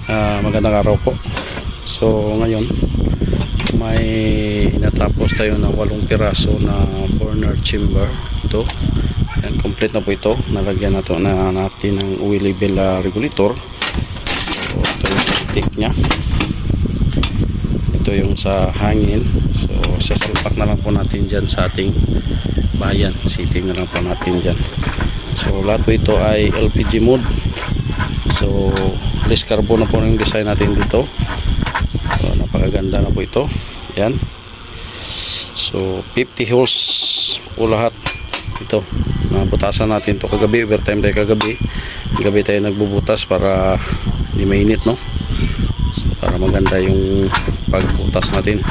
Magandang araw po. So ngayon may natapos tayo ng 8 piraso na burner chamber. Ito, yan, complete na po ito. Nalagyan natin ng oil level regulator. So ito yung stick nya, ito yung sa hangin. So sasalpak na lang po natin dyan sa ating bayan, sitting na lang po natin dyan. So lahat po ito ay LPG mode. So less carbon na po yung design natin dito. So napakaganda na po ito. Yan. So 50 holes po lahat ito. Nabutasan natin to kagabi, overtime tayo kagabi. Gabi tayo nagbubutas para hindi mainit, no? So, para maganda yung pagbutas natin.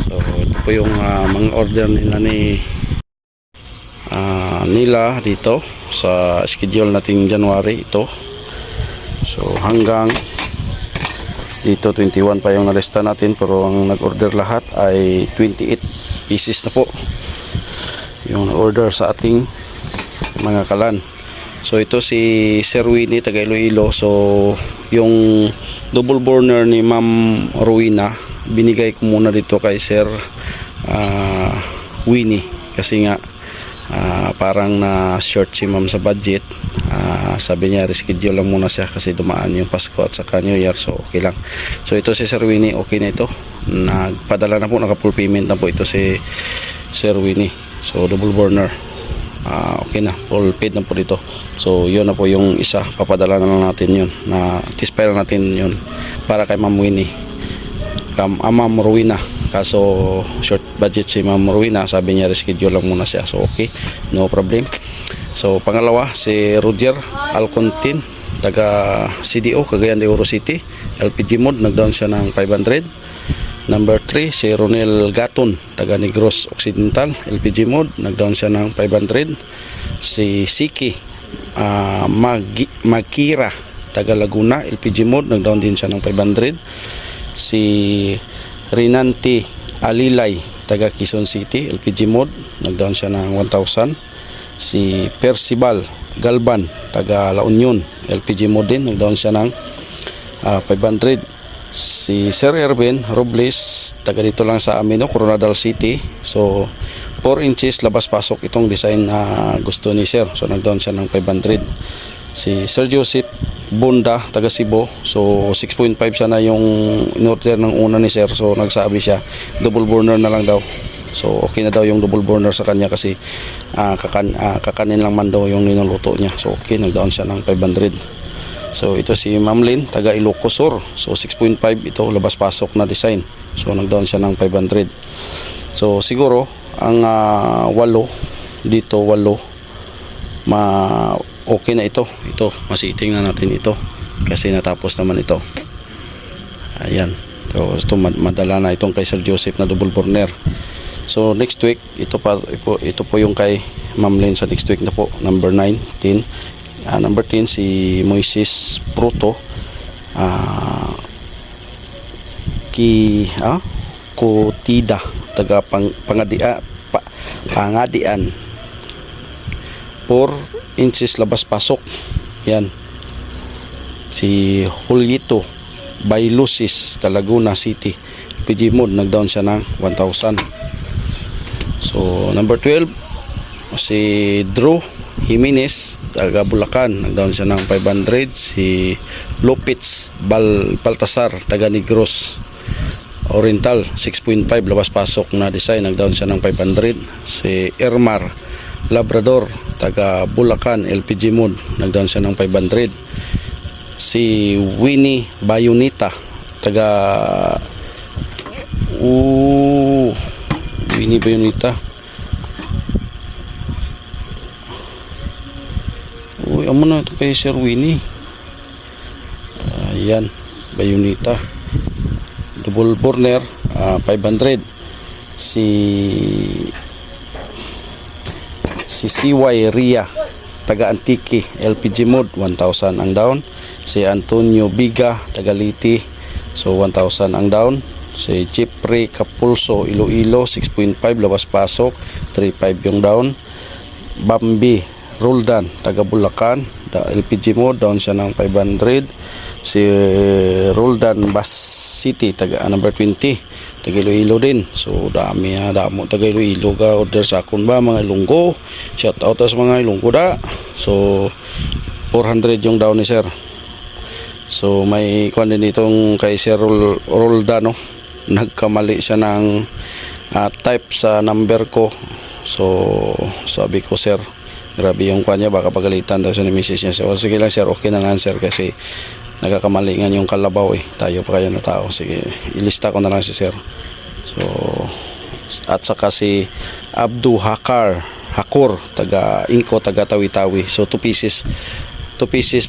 So ito po yung mga order nila dito sa schedule natin January ito. So hanggang dito 21 pa yung nalista natin, pero ang nag-order lahat ay 28 pieces na po yung nag-order sa ating mga kalan. So ito si Sir Winnie taga Iloilo. So yung double burner ni Ma'am Rowena binigay ko muna dito kay Sir Winnie kasi nga parang na short si ma'am sa budget. Sabi niya reschedule lang muna siya kasi dumaan yung Pasko at saka New Year, so okay lang. So ito si Sir Winnie, okay na ito, nagpadala na po, naka full payment na po ito si Sir Winnie. So double burner, okay na, full paid na po dito. So yun na po yung isa, papadala na lang natin yun, na tispire natin yun para kay Ma'am Winnie, Ma'am Rowena. Kaso short budget si Ma'am Rowena, sabi niya reschedule lang muna siya, so okay, no problem. So pangalawa si Roger Alcontin taga CDO Cagayan de Oro City, LPG mode, nagdown siya ng 500. Number 3 si Ronel Gaton taga Negros Occidental, LPG mode, nagdown siya ng 500. Si Siki Makira taga Laguna, LPG mode, nagdown din siya ng 500. Si Rinanti Alilay taga Quezon City, LPG mode, nagdown siya ng 1,000. Si Percival Galban taga La Union, LPG mode din, nagdown siya ng 500. Si Sir Erwin Robles taga dito lang sa amin, no, Coronadal City. So 4 inches labas pasok itong design na gusto ni Sir, so nagdown siya ng 500. Si Sir Joseph Bunda taga Cebu, so 6.5 siya na yung in-order ng una ni Sir, so nagsabi siya double burner na lang daw. So okay na daw yung double burner sa kanya kasi kakanin lang man daw yung ninuluto niya, so okay, nagdown siya ng 500. So ito si Ma'am Lynn taga Ilocos Sur, so 6.5 ito, labas pasok na design, so nagdown siya ng 500. So siguro ang 8 dito, 8 okay na ito, masiting na natin ito kasi natapos naman ito. Ayan, so ito madala na itong kay Sir Joseph na double burner. So next week ito po yung kay Ma'am Lynn sa next week na po, number 9, 10. Number 10 si Moises Pruto Kutida taga Pangadian, 4 inches labas pasok. Yan. Si Julito Bailusis Laguna City, PG mode, nagdown siya ng 1,000. So number 12 si Drew Jimenez taga Bulacan, nagdown siya ng 500. Si Lopez Baltasar taga Negros Oriental, 6.5 labas pasok na design, nagdown siya ng 500. Si Ermar Labrador taga Bulacan, LPG mode, nagdown siya ng 500. Si Winnie Bayonita taga Winnie Bayonita, amo na ito kay Sir Winnie. Ayan, Bayonita double burner, 500. Si CY Ria taga Antique, LPG mode, 1,000 ang down. Si Antonio Biga taga Liti, so 1,000 ang down. Si Chipre Capulso Iloilo, 6.5 labas pasok, 3.5 yung down. Bambi Roldan taga Bulacan, LPG mode, down siya ng 500. Si Roldan Bus City, taga number 20, taga Iloilo din. So dami damo taga Iloilo ga order sa akon ba mga Ilonggo. Shout out sa mga Ilonggo da. So 400 yung down ni sir. So may kuan din itong kay Sir Roldan, no. Nagkamali siya ng type sa number ko. So sabi ko, sir, grabe yung kuan niya, baka pagalitan daw siya ni misis niya. So sige lang sir, okay na nga sir, kasi nagkakamalingan yung kalabaw tayo pa kaya na tao. Sige, ilista ko na lang si sir. So at saka si Abdu Hakur, taga Inko, taga Tawi-Tawi. So 2 pieces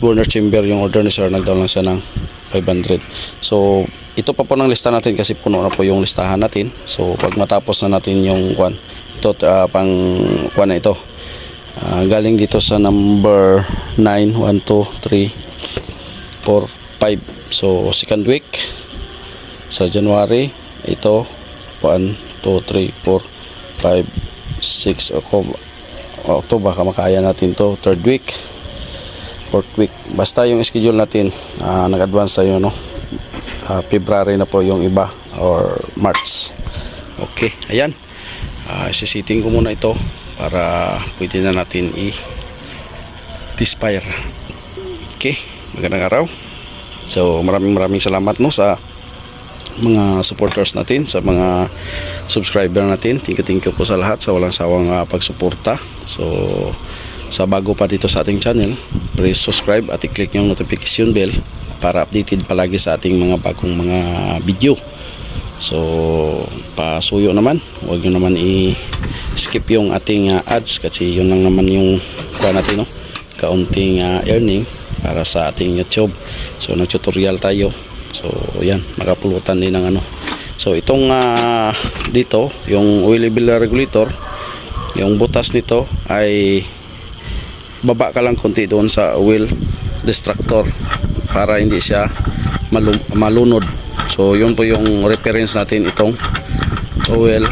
burner chamber yung order ni sir. Nagdown lang siya ng 500. So ito pa po ng lista natin kasi puno na po yung listahan natin. So pag matapos na natin yung kuan, ito pang kuan na ito, galing dito sa number 9, 1, 2, 3, 4, 5. So second week sa January, ito 1, 2, 3, 4, 5, 6 ito baka makaya natin to. Third week, fourth week, basta yung schedule natin nag-advance tayo, no. February na po yung iba, or March. Okay, ayan, sisiting ko muna ito para pwede na natin i-dispire. Okay, magandang araw. So maraming salamat, no, sa mga supporters natin, sa mga subscriber natin. Thank you po sa lahat, sa walang sawang pagsuporta. So sa bago pa dito sa ating channel, please subscribe at i-click yung notification bell para updated palagi sa ating mga bagong mga video. So pasuyo naman, huwag nyo naman i-skip yung ating ads, kasi yun lang naman yung kuha natin, no, kaunting earning para sa ating YouTube. So nag-tutorial tayo. So yan, makapulutan din ng ano. So itong dito, yung oil level regulator, yung butas nito ay baba ka lang konti doon sa oil distractor para hindi siya malunod. So yun po yung reference natin, itong oil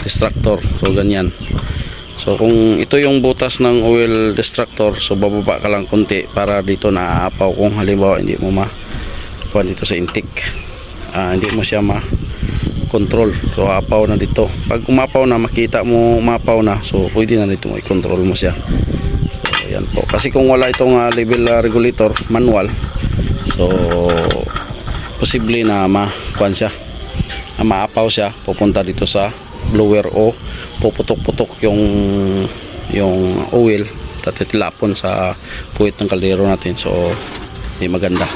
distractor. So ganyan. So kung ito yung butas ng oil distractor, so bababa ka lang konti para dito naaapaw. Kung halimbawa hindi mo kuha dito sa intake, hindi mo siya ma-control, so apaw na dito. Pag umapaw na, makita mo umapaw na, so pwede na dito mo i-control mo siya. So yan po, kasi kung wala itong level regulator manual, so posible na kuan siya, maapaw siya, pupunta dito sa blower o puputok-putok yung oil, tatitilapon sa puwit ng kaldero natin. So hindi maganda.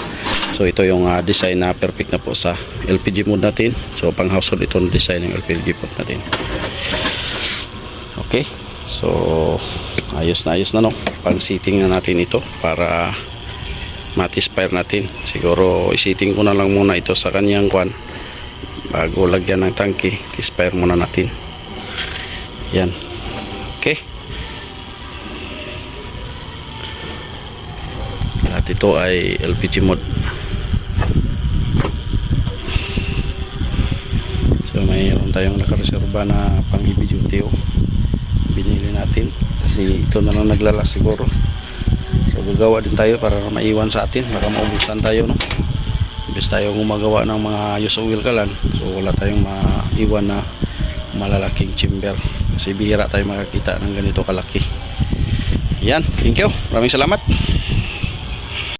So ito yung design na perfect na po sa LPG mode natin. So pang household ito yung design ng LPG mode natin. Okay, so ayos na, no. Pang seating na natin ito para matispire natin. Siguro i-seating ko na lang muna ito sa kanyang kwan bago lagyan ng tangke. Tispire muna natin. Yan. Okay, at ito ay LPG mode. So mayroon tayong nakareserba na pang heavy duty, binili natin kasi ito na lang naglalas siguro. So gagawa din tayo para maiwan sa atin, baka maubusan tayo, no. Imbes tayo gumagawa ng mga use oil kalan, so wala tayong maiwan na malalaking chamber, kasi bihira tayo makakita ng ganito kalaki. Yan, thank you, maraming salamat.